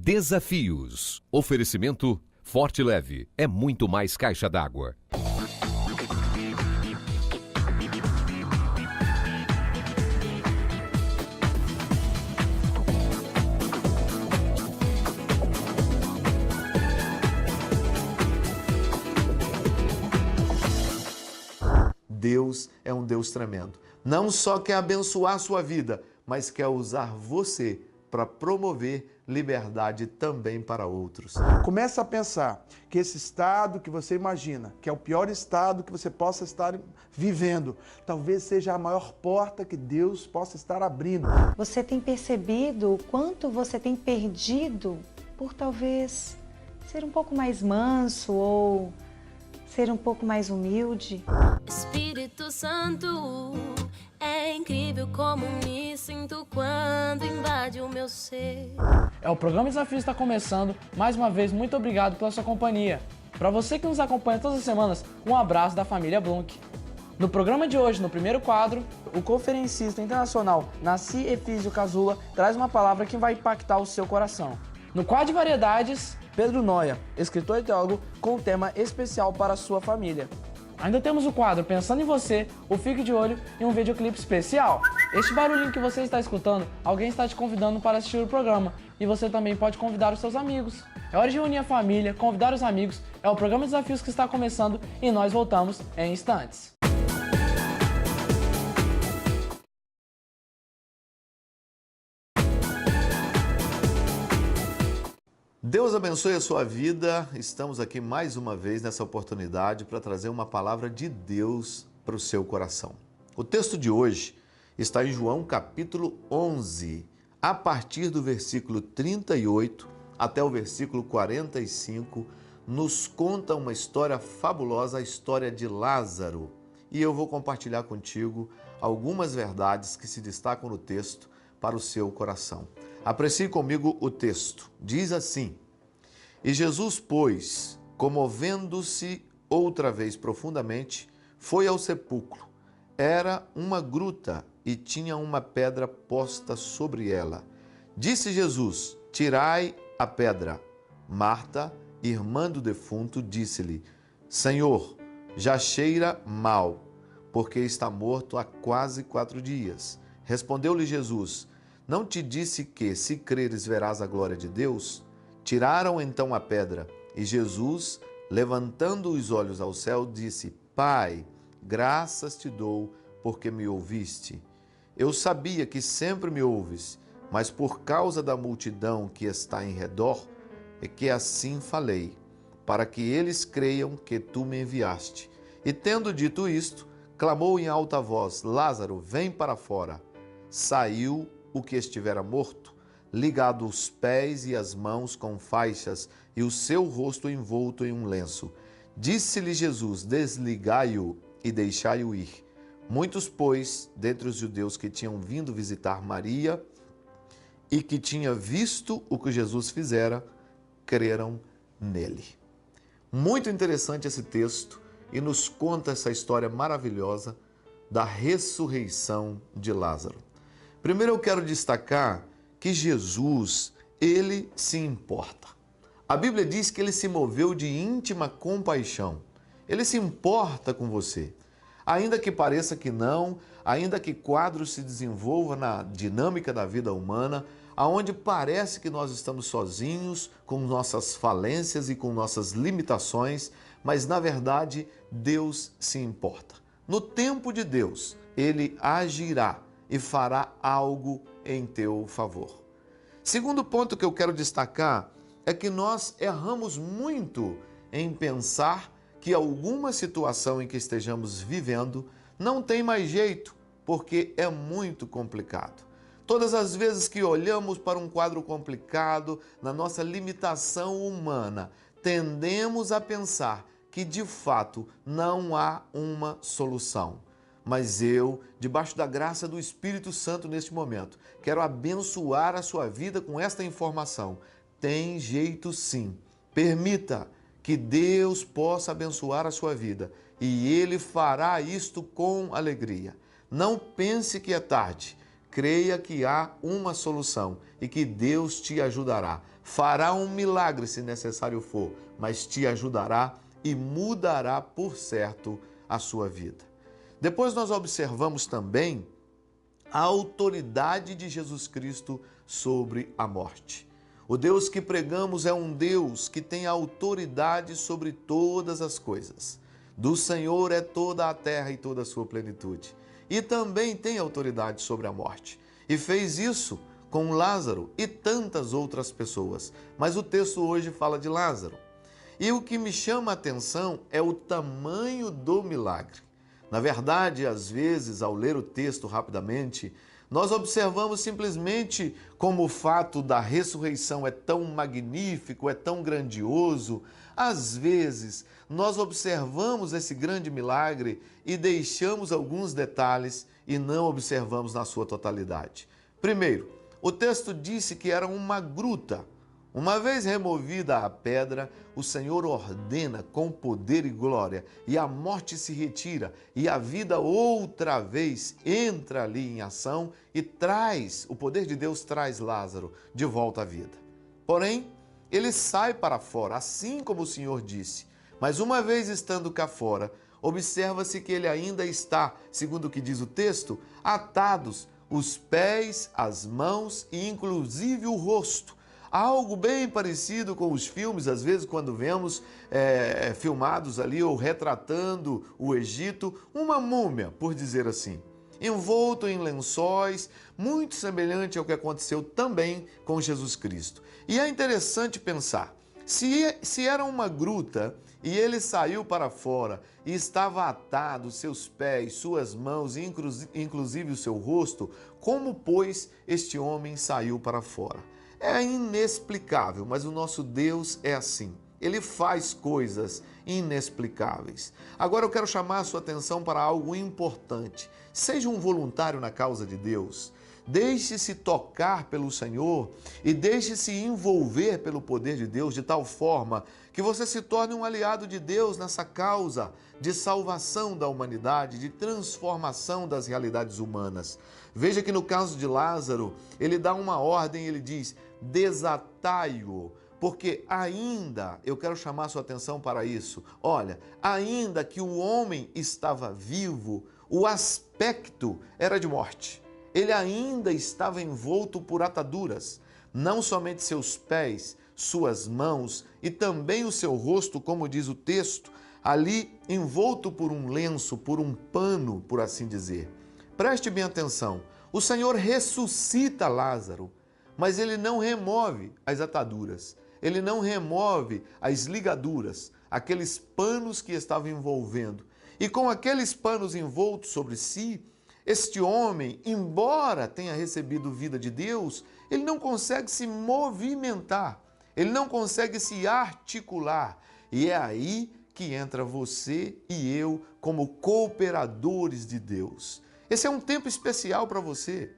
Desafios. Oferecimento Forte Leve. É muito mais caixa d'água. Deus é um Deus tremendo. Não só quer abençoar a sua vida, mas quer usar você para promover liberdade também para outros. Começa a pensar que esse estado que você imagina, que é o pior estado que você possa estar vivendo, talvez seja a maior porta que Deus possa estar abrindo. Você tem percebido o quanto você tem perdido por talvez ser um pouco mais manso ou ser um pouco mais humilde? Espírito Santo, é incrível como me sinto quando invade o meu ser. O programa Desafio está começando. Mais uma vez, muito obrigado pela sua companhia. Para você que nos acompanha todas as semanas, um abraço da família Blunk. No programa de hoje, no primeiro quadro, o conferencista internacional Nassi Efísio Casula traz uma palavra que vai impactar o seu coração. No quadro de variedades, Pedro Noia, escritor e teólogo, com um tema especial para a sua família. Ainda temos o quadro Pensando em Você, o Fique de Olho e um videoclipe especial. Este barulhinho que você está escutando, alguém está te convidando para assistir o programa e você também pode convidar os seus amigos. É hora de unir a família, convidar os amigos, é o programa Desafios que está começando e nós voltamos em instantes. Deus abençoe a sua vida. Estamos aqui mais uma vez nessa oportunidade para trazer uma palavra de Deus para o seu coração. O texto de hoje está em João capítulo 11, a partir do versículo 38 até o versículo 45, nos conta uma história fabulosa, a história de Lázaro. E eu vou compartilhar contigo algumas verdades que se destacam no texto para o seu coração. Aprecie comigo o texto. Diz assim: E Jesus, pois, comovendo-se outra vez profundamente, foi ao sepulcro. Era uma gruta e tinha uma pedra posta sobre ela. Disse Jesus: Tirai a pedra. Marta, irmã do defunto, disse-lhe: Senhor, já cheira mal, porque está morto há quase 4 dias. Respondeu-lhe Jesus: Não te disse que, se creres, verás a glória de Deus? Tiraram então a pedra, e Jesus, levantando os olhos ao céu, disse: Pai, graças te dou, porque me ouviste. Eu sabia que sempre me ouves, mas por causa da multidão que está em redor, é que assim falei, para que eles creiam que tu me enviaste. E tendo dito isto, clamou em alta voz: Lázaro, vem para fora. Saiu o que estivera morto, ligado os pés e as mãos com faixas e o seu rosto envolto em um lenço. Disse-lhe Jesus: Desligai-o e deixai-o ir. Muitos, pois, dentre os judeus que tinham vindo visitar Maria e que tinha visto o que Jesus fizera, creram nele. Muito interessante esse texto e nos conta essa história maravilhosa da ressurreição de Lázaro. Primeiro eu quero destacar que Jesus, ele se importa. A Bíblia diz que ele se moveu de íntima compaixão. Ele se importa com você. Ainda que pareça que não, ainda que quadros se desenvolva na dinâmica da vida humana, aonde parece que nós estamos sozinhos, com nossas falências e com nossas limitações, mas na verdade Deus se importa. No tempo de Deus, ele agirá e fará algo em teu favor. Segundo ponto que eu quero destacar é que nós erramos muito em pensar que alguma situação em que estejamos vivendo não tem mais jeito, porque é muito complicado. Todas as vezes que olhamos para um quadro complicado, na nossa limitação humana, tendemos a pensar que de fato não há uma solução. Mas eu, debaixo da graça do Espírito Santo neste momento, quero abençoar a sua vida com esta informação. Tem jeito sim. Permita que Deus possa abençoar a sua vida e Ele fará isto com alegria. Não pense que é tarde. creia que há uma solução e que Deus te ajudará. Fará um milagre se necessário for, mas te ajudará e mudará por certo a sua vida. Depois nós observamos também a autoridade de Jesus Cristo sobre a morte. O Deus que pregamos é um Deus que tem autoridade sobre todas as coisas. Do Senhor é toda a terra e toda a sua plenitude. E também tem autoridade sobre a morte. E fez isso com Lázaro e tantas outras pessoas. Mas o texto hoje fala de Lázaro. E o que me chama a atenção é o tamanho do milagre. Na verdade, às vezes, ao ler o texto rapidamente, nós observamos simplesmente como o fato da ressurreição é tão magnífico, é tão grandioso. Às vezes, nós observamos esse grande milagre e deixamos alguns detalhes e não observamos na sua totalidade. Primeiro, o texto disse que era uma gruta. Uma vez removida a pedra, o Senhor ordena com poder e glória, e a morte se retira, e a vida outra vez entra ali em ação e o poder de Deus traz Lázaro de volta à vida. Porém, ele sai para fora, assim como o Senhor disse, mas uma vez estando cá fora, observa-se que ele ainda está, segundo o que diz o texto, atados os pés, as mãos e inclusive o rosto. Algo bem parecido com os filmes, às vezes quando vemos filmados ali ou retratando o Egito, uma múmia, por dizer assim, envolto em lençóis, muito semelhante ao que aconteceu também com Jesus Cristo. E é interessante pensar, se era uma gruta e ele saiu para fora e estava atado seus pés, suas mãos e inclusive o seu rosto, como, pois, este homem saiu para fora? É inexplicável, mas o nosso Deus é assim. Ele faz coisas inexplicáveis. Agora eu quero chamar a sua atenção para algo importante. Seja um voluntário na causa de Deus. Deixe-se tocar pelo Senhor e deixe-se envolver pelo poder de Deus de tal forma que você se torne um aliado de Deus nessa causa de salvação da humanidade, de transformação das realidades humanas. Veja que no caso de Lázaro, ele dá uma ordem, ele diz: desatai-o, porque ainda, eu quero chamar a sua atenção para isso, olha, ainda que o homem estava vivo, o aspecto era de morte. Ele ainda estava envolto por ataduras, não somente seus pés, suas mãos e também o seu rosto, como diz o texto, ali envolto por um lenço, por um pano, por assim dizer. Preste bem atenção, o Senhor ressuscita Lázaro, mas ele não remove as ataduras, ele não remove as ligaduras, aqueles panos que estavam envolvendo. E com aqueles panos envoltos sobre si, este homem, embora tenha recebido vida de Deus, ele não consegue se movimentar, ele não consegue se articular. E é aí que entra você e eu como cooperadores de Deus. Esse é um tempo especial para você.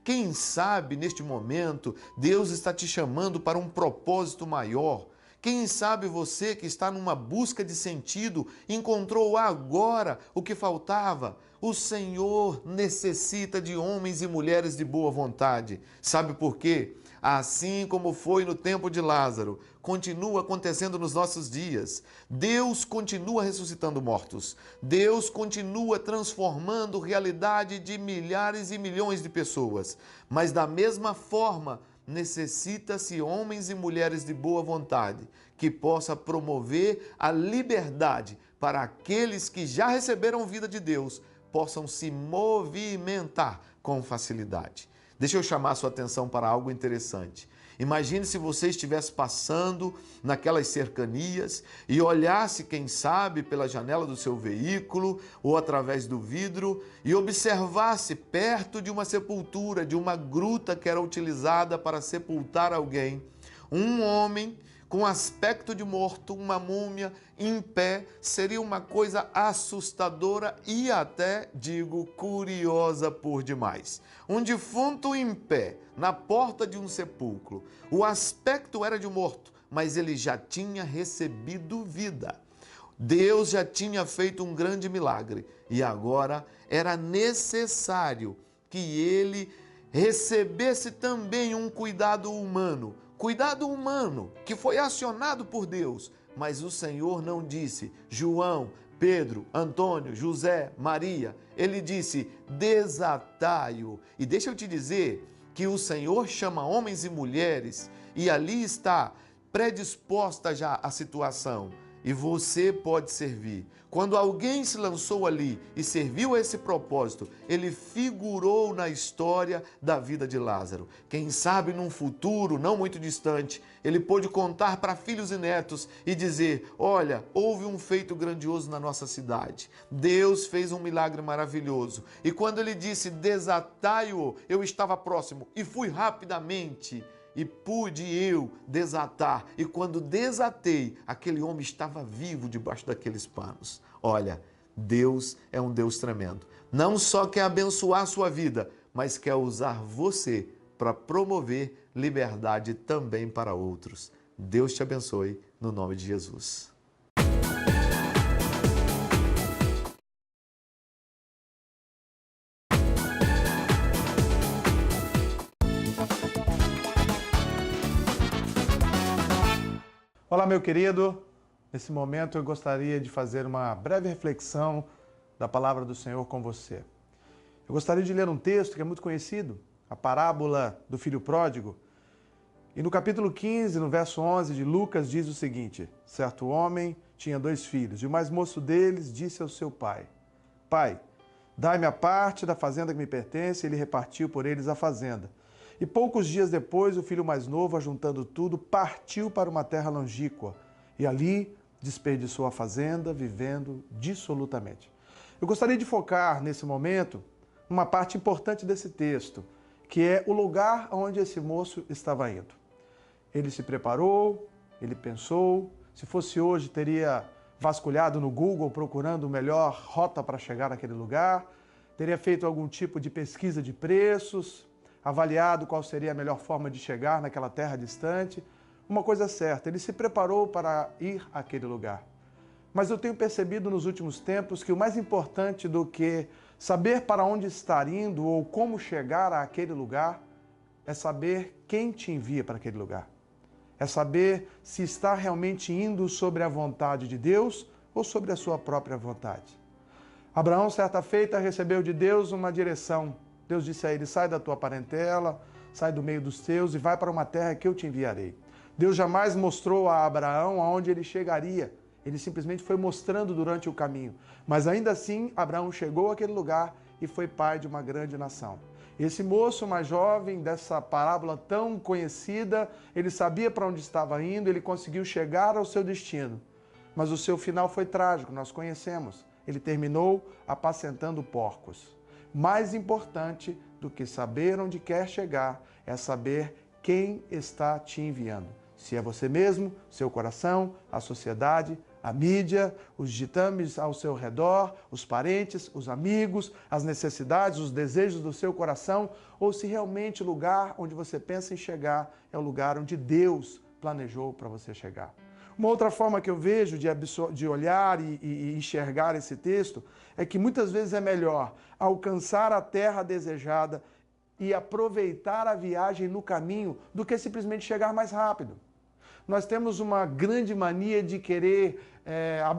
Quem sabe neste momento Deus está te chamando para um propósito maior. Quem sabe você que está numa busca de sentido encontrou agora o que faltava. O Senhor necessita de homens e mulheres de boa vontade. Sabe por quê? Assim como foi no tempo de Lázaro, continua acontecendo nos nossos dias. Deus continua ressuscitando mortos. Deus continua transformando a realidade de milhares e milhões de pessoas. Mas da mesma forma, necessita-se homens e mulheres de boa vontade que possa promover a liberdade para aqueles que já receberam vida de Deus possam se movimentar com facilidade. Deixa eu chamar a sua atenção para algo interessante. Imagine se você estivesse passando naquelas cercanias e olhasse, quem sabe, pela janela do seu veículo ou através do vidro e observasse perto de uma sepultura, de uma gruta que era utilizada para sepultar alguém, um homem com aspecto de morto, uma múmia em pé, seria uma coisa assustadora e até, digo, curiosa por demais. Um defunto em pé, na porta de um sepulcro. O aspecto era de morto, mas ele já tinha recebido vida. Deus já tinha feito um grande milagre e agora era necessário que ele recebesse também um cuidado humano que foi acionado por Deus, mas o Senhor não disse João, Pedro, Antônio, José, Maria. Ele disse desatai-o. E deixa eu te dizer que o Senhor chama homens e mulheres e ali está predisposta já a situação e você pode servir. Quando alguém se lançou ali e serviu a esse propósito, ele figurou na história da vida de Lázaro. Quem sabe num futuro não muito distante, ele pôde contar para filhos e netos e dizer: olha, houve um feito grandioso na nossa cidade. Deus fez um milagre maravilhoso. E quando ele disse desatai-o, eu estava próximo e fui rapidamente. E pude eu desatar. E quando desatei, aquele homem estava vivo debaixo daqueles panos. Olha, Deus é um Deus tremendo. Não só quer abençoar a sua vida, mas quer usar você para promover liberdade também para outros. Deus te abençoe, no nome de Jesus. Olá, meu querido. Nesse momento eu gostaria de fazer uma breve reflexão da palavra do Senhor com você. Eu gostaria de ler um texto que é muito conhecido, a parábola do filho pródigo. E no capítulo 15, no verso 11 de Lucas, diz o seguinte: certo homem tinha 2 filhos, e o mais moço deles disse ao seu pai: Pai, dai-me a parte da fazenda que me pertence. E ele repartiu por eles a fazenda. E poucos dias depois, o filho mais novo, ajuntando tudo, partiu para uma terra longínqua e ali desperdiçou a fazenda, vivendo dissolutamente. Eu gostaria de focar nesse momento uma parte importante desse texto, que é o lugar onde esse moço estava indo. Ele se preparou, ele pensou, se fosse hoje teria vasculhado no Google procurando a melhor rota para chegar naquele lugar, teria feito algum tipo de pesquisa de preços, avaliado qual seria a melhor forma de chegar naquela terra distante. Uma coisa é certa, ele se preparou para ir àquele lugar. Mas eu tenho percebido nos últimos tempos que o mais importante do que saber para onde estar indo ou como chegar àquele lugar é saber quem te envia para aquele lugar. É saber se está realmente indo sobre a vontade de Deus ou sobre a sua própria vontade. Abraão, certa feita, recebeu de Deus uma direção. Deus disse a ele: sai da tua parentela, sai do meio dos teus e vai para uma terra que eu te enviarei. Deus jamais mostrou a Abraão aonde ele chegaria. Ele simplesmente foi mostrando durante o caminho. Mas ainda assim, Abraão chegou àquele lugar e foi pai de uma grande nação. Esse moço mais jovem, dessa parábola tão conhecida, ele sabia para onde estava indo, ele conseguiu chegar ao seu destino. Mas o seu final foi trágico, nós conhecemos. Ele terminou apacentando porcos. Mais importante do que saber onde quer chegar é saber quem está te enviando. Se é você mesmo, seu coração, a sociedade, a mídia, os ditames ao seu redor, os parentes, os amigos, as necessidades, os desejos do seu coração, ou se realmente o lugar onde você pensa em chegar é o lugar onde Deus planejou para você chegar. Uma outra forma que eu vejo de olhar e enxergar esse texto é que muitas vezes é melhor alcançar a terra desejada e aproveitar a viagem no caminho do que simplesmente chegar mais rápido. Nós temos uma grande mania de querer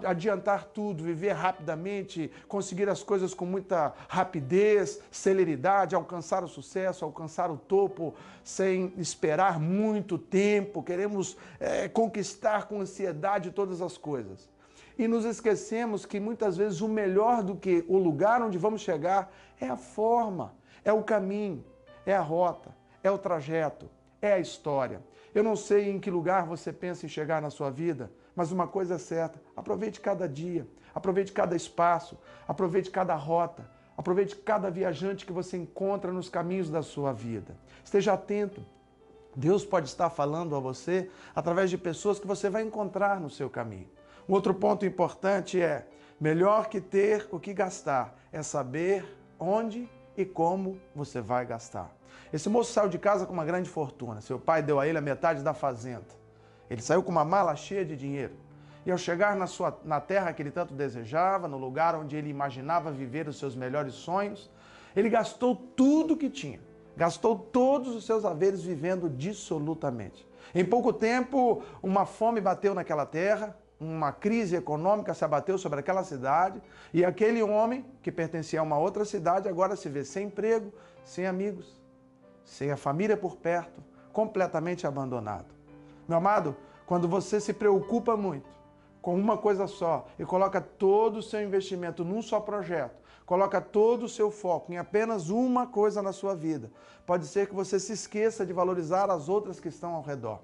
adiantar tudo, viver rapidamente, conseguir as coisas com muita rapidez, celeridade, alcançar o sucesso, alcançar o topo sem esperar muito tempo. Queremos conquistar com ansiedade todas as coisas. E nos esquecemos que muitas vezes o melhor do que o lugar onde vamos chegar é a forma, é o caminho, é a rota, é o trajeto, é a história. Eu não sei em que lugar você pensa em chegar na sua vida, mas uma coisa é certa: aproveite cada dia, aproveite cada espaço, aproveite cada rota, aproveite cada viajante que você encontra nos caminhos da sua vida. Esteja atento. Deus pode estar falando a você através de pessoas que você vai encontrar no seu caminho. Um outro ponto importante é: melhor que ter o que gastar é saber onde e como você vai gastar. Esse moço saiu de casa com uma grande fortuna. Seu pai deu a ele a metade da fazenda. Ele saiu com uma mala cheia de dinheiro. E ao chegar na terra que ele tanto desejava, no lugar onde ele imaginava viver os seus melhores sonhos, ele gastou tudo que tinha. Gastou todos os seus haveres vivendo dissolutamente. Em pouco tempo, uma fome bateu naquela terra, uma crise econômica se abateu sobre aquela cidade, e aquele homem, que pertencia a uma outra cidade, agora se vê sem emprego, sem amigos, sem a família por perto, completamente abandonado. Meu amado, quando você se preocupa muito com uma coisa só e coloca todo o seu investimento num só projeto, coloca todo o seu foco em apenas uma coisa na sua vida, pode ser que você se esqueça de valorizar as outras que estão ao redor.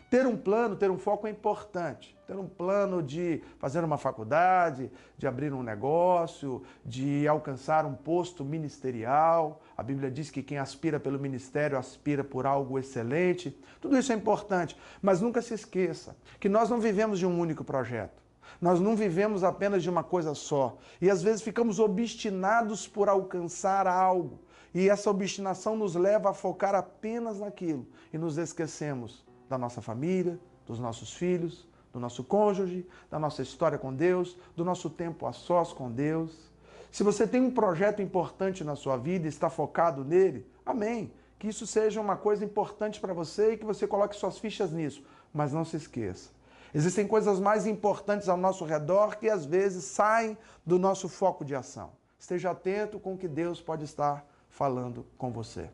Ter um plano, ter um foco é importante. Ter um plano de fazer uma faculdade, de abrir um negócio, de alcançar um posto ministerial. A Bíblia diz que quem aspira pelo ministério aspira por algo excelente. Tudo isso é importante, mas nunca se esqueça que nós não vivemos de um único projeto. Nós não vivemos apenas de uma coisa só. E às vezes ficamos obstinados por alcançar algo. E essa obstinação nos leva a focar apenas naquilo e nos esquecemos da nossa família, dos nossos filhos, do nosso cônjuge, da nossa história com Deus, do nosso tempo a sós com Deus. Se você tem um projeto importante na sua vida e está focado nele, amém. Que isso seja uma coisa importante para você e que você coloque suas fichas nisso. Mas não se esqueça. Existem coisas mais importantes ao nosso redor que às vezes saem do nosso foco de ação. Esteja atento com o que Deus pode estar falando com você.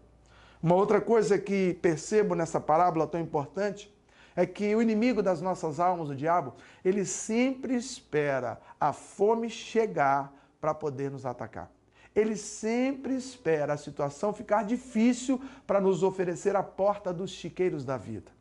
Uma outra coisa que percebo nessa parábola tão importante é que o inimigo das nossas almas, o diabo, ele sempre espera a fome chegar para poder nos atacar. Ele sempre espera a situação ficar difícil para nos oferecer a porta dos chiqueiros da vida.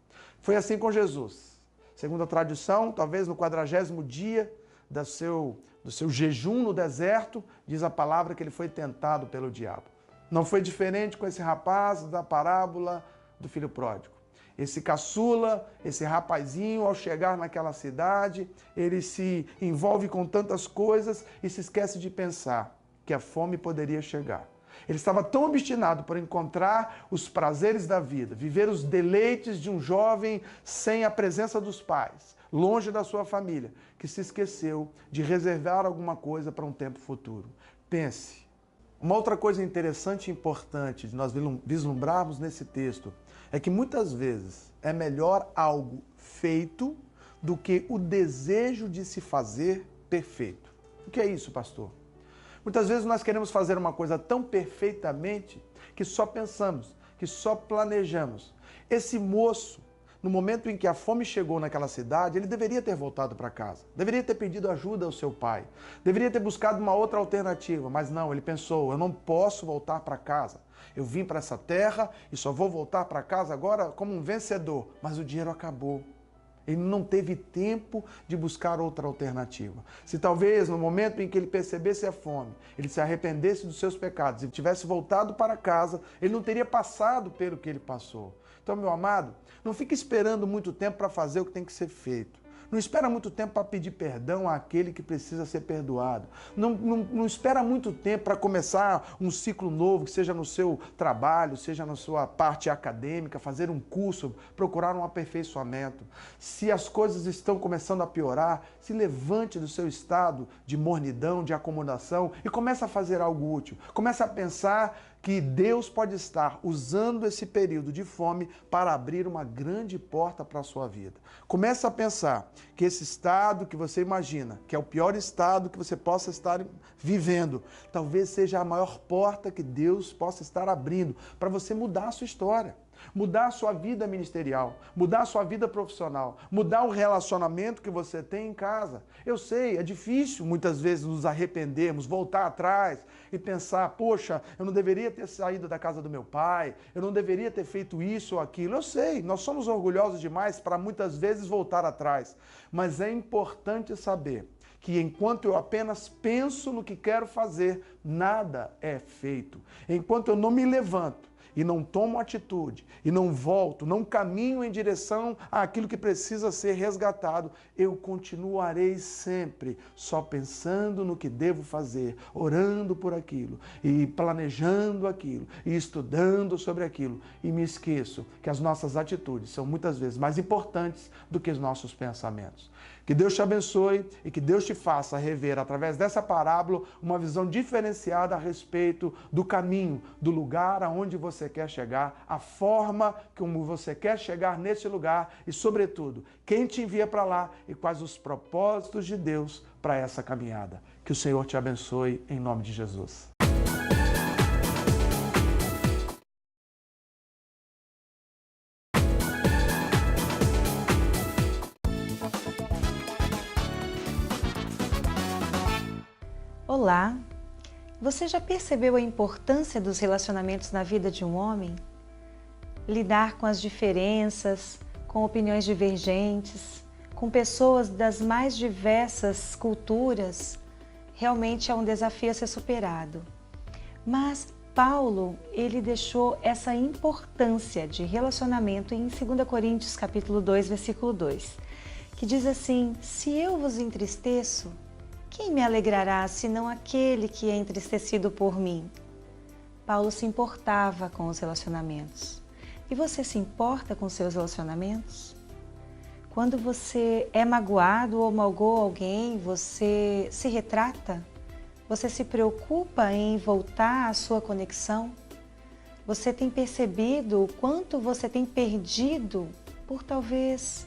Foi assim com Jesus. Segundo a tradição, talvez no 40º dia do seu jejum no deserto, diz a palavra que ele foi tentado pelo diabo. Não foi diferente com esse rapaz da parábola do filho pródigo. Esse caçula, esse rapazinho, ao chegar naquela cidade, ele se envolve com tantas coisas e se esquece de pensar que a fome poderia chegar. Ele estava tão obstinado por encontrar os prazeres da vida, viver os deleites de um jovem sem a presença dos pais, longe da sua família, que se esqueceu de reservar alguma coisa para um tempo futuro. Pense. Uma outra coisa interessante e importante de nós vislumbrarmos nesse texto é que muitas vezes é melhor algo feito do que o desejo de se fazer perfeito. O que é isso, pastor? Muitas vezes nós queremos fazer uma coisa tão perfeitamente que só pensamos, que só planejamos. Esse moço, no momento em que a fome chegou naquela cidade, ele deveria ter voltado para casa, deveria ter pedido ajuda ao seu pai, deveria ter buscado uma outra alternativa, mas não, ele pensou, eu não posso voltar para casa. Eu vim para essa terra e só vou voltar para casa agora como um vencedor, mas o dinheiro acabou. Ele não teve tempo de buscar outra alternativa. Se talvez no momento em que ele percebesse a fome, ele se arrependesse dos seus pecados e tivesse voltado para casa, ele não teria passado pelo que ele passou. Então, meu amado, não fique esperando muito tempo para fazer o que tem que ser feito. Não espera muito tempo para pedir perdão àquele que precisa ser perdoado. Não espera muito tempo para começar um ciclo novo, que seja no seu trabalho, seja na sua parte acadêmica, fazer um curso, procurar um aperfeiçoamento. Se as coisas estão começando a piorar, se levante do seu estado de mornidão, de acomodação e comece a fazer algo útil. Comece a pensar que Deus pode estar usando esse período de fome para abrir uma grande porta para a sua vida. Comece a pensar que esse estado que você imagina, que é o pior estado que você possa estar vivendo, talvez seja a maior porta que Deus possa estar abrindo para você mudar a sua história. Mudar a sua vida ministerial, mudar a sua vida profissional, mudar o relacionamento que você tem em casa. Eu sei, é difícil muitas vezes nos arrependermos, voltar atrás e pensar, poxa, eu não deveria ter saído da casa do meu pai, eu não deveria ter feito isso ou aquilo. Eu sei, nós somos orgulhosos demais para muitas vezes voltar atrás, mas é importante saber que enquanto eu apenas penso no que quero fazer, nada é feito. Enquanto eu não me levanto e não tomo atitude, e não volto, não caminho em direção àquilo que precisa ser resgatado, eu continuarei sempre só pensando no que devo fazer, orando por aquilo, e planejando aquilo, e estudando sobre aquilo, e me esqueço que as nossas atitudes são muitas vezes mais importantes do que os nossos pensamentos. Que Deus te abençoe e que Deus te faça rever, através dessa parábola, uma visão diferenciada a respeito do caminho, do lugar aonde você você quer chegar, a forma como você quer chegar nesse lugar e, sobretudo, quem te envia para lá e quais os propósitos de Deus para essa caminhada. Que o Senhor te abençoe em nome de Jesus. Olá! Você já percebeu a importância dos relacionamentos na vida de um homem? Lidar com as diferenças, com opiniões divergentes, com pessoas das mais diversas culturas, realmente é um desafio a ser superado. Mas Paulo, ele deixou essa importância de relacionamento em 2 Coríntios capítulo 2, versículo 2, que diz assim: se eu vos entristeço, quem me alegrará, senão aquele que é entristecido por mim? Paulo se importava com os relacionamentos. E você se importa com seus relacionamentos? Quando você é magoado ou magoou alguém, você se retrata? Você se preocupa em voltar à sua conexão? Você tem percebido o quanto você tem perdido por talvez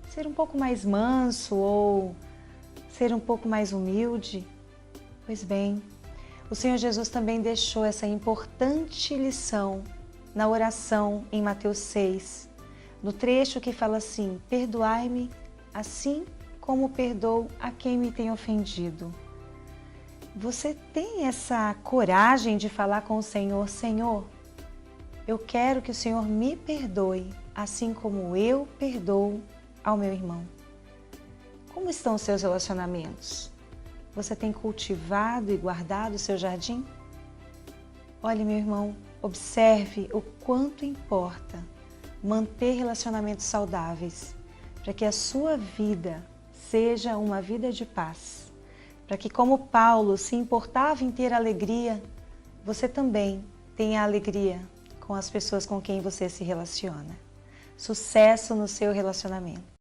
ser um pouco mais manso ou ser um pouco mais humilde? Pois bem, o Senhor Jesus também deixou essa importante lição na oração em Mateus 6, no trecho que fala assim: perdoai-me assim como perdoo a quem me tem ofendido. Você tem essa coragem de falar com o Senhor: Senhor, eu quero que o Senhor me perdoe assim como eu perdoo ao meu irmão. Como estão os seus relacionamentos? Você tem cultivado e guardado o seu jardim? Olhe, meu irmão, observe o quanto importa manter relacionamentos saudáveis para que a sua vida seja uma vida de paz. Para que, como Paulo se importava em ter alegria, você também tenha alegria com as pessoas com quem você se relaciona. Sucesso no seu relacionamento.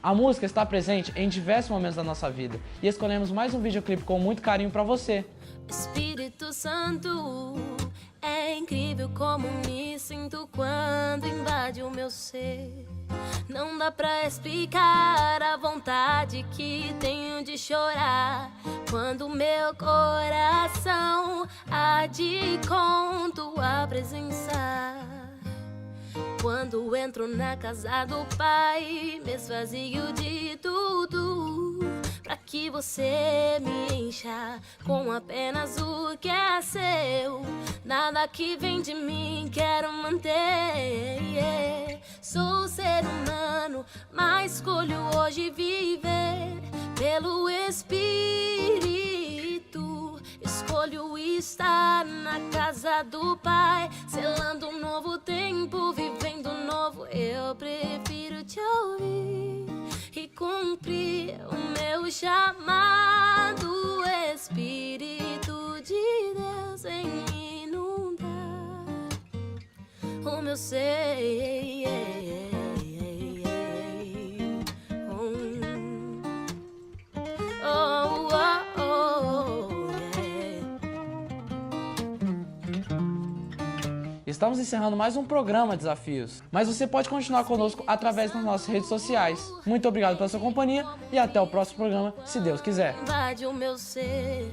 A música está presente em diversos momentos da nossa vida e escolhemos mais um videoclipe com muito carinho para você. Espírito Santo é incrível como me sinto quando invade o meu ser. Não dá pra explicar a vontade que tenho de chorar quando meu coração arde com tua presença. Quando entro na casa do Pai, me esvazio de tudo, pra que você me encha com apenas o que é seu. Nada que vem de mim quero manter. Sou ser humano, mas escolho hoje viver pelo Espírito. Escolho estar na casa do Pai, selando um novo tempo, vivendo um novo. Eu prefiro te ouvir e cumprir o meu chamado. Espírito de Deus em inundar o meu ser. Oh, oh, oh, yeah. Estamos encerrando mais um programa Desafios, mas você pode continuar conosco através das nossas redes sociais. Muito obrigado pela sua companhia e até o próximo programa, se Deus quiser. Invade o meu ser.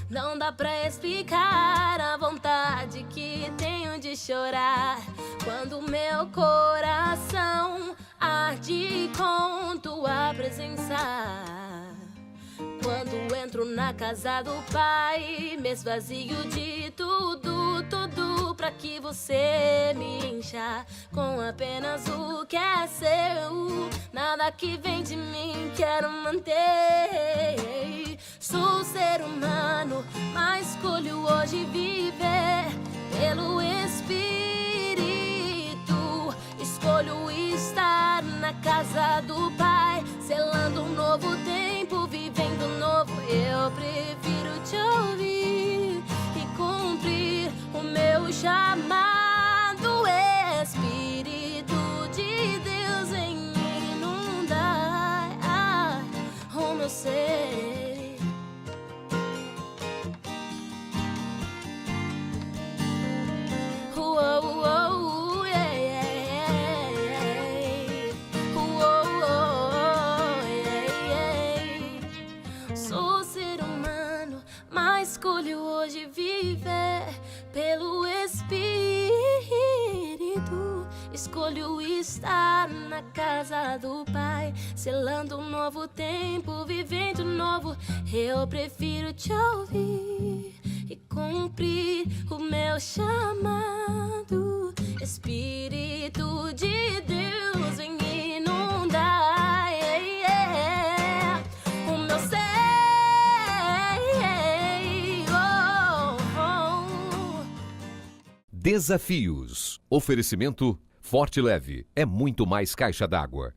Não dá pra explicar a vontade que tenho de chorar quando meu coração arde com tua presença. Quando entro na casa do Pai, me esvazio de tudo, tudo, pra que você me encha com apenas o que é seu. Nada que vem de mim quero manter. Sou ser humano, mas escolho hoje viver pelo Espírito. Escolho estar na casa do Pai, selando um novo tempo, vivendo um novo. Eu prefiro te ouvir e cumprir o meu chamado. Espírito de Deus em inundar o meu ser. Oh, oh, oh, yeah, yeah, yeah. Oh, oh, yeah, yeah. Sou ser humano, mas escolho hoje viver pelo Espírito. Escolho estar na casa do Pai, selando um novo tempo, vivendo um novo. Eu prefiro te ouvir e cumprir o meu chamado. Espírito de Deus vem inundar o meu ser. Oh, oh. Desafios. Oferecimento Forte Leve. É muito mais caixa d'água.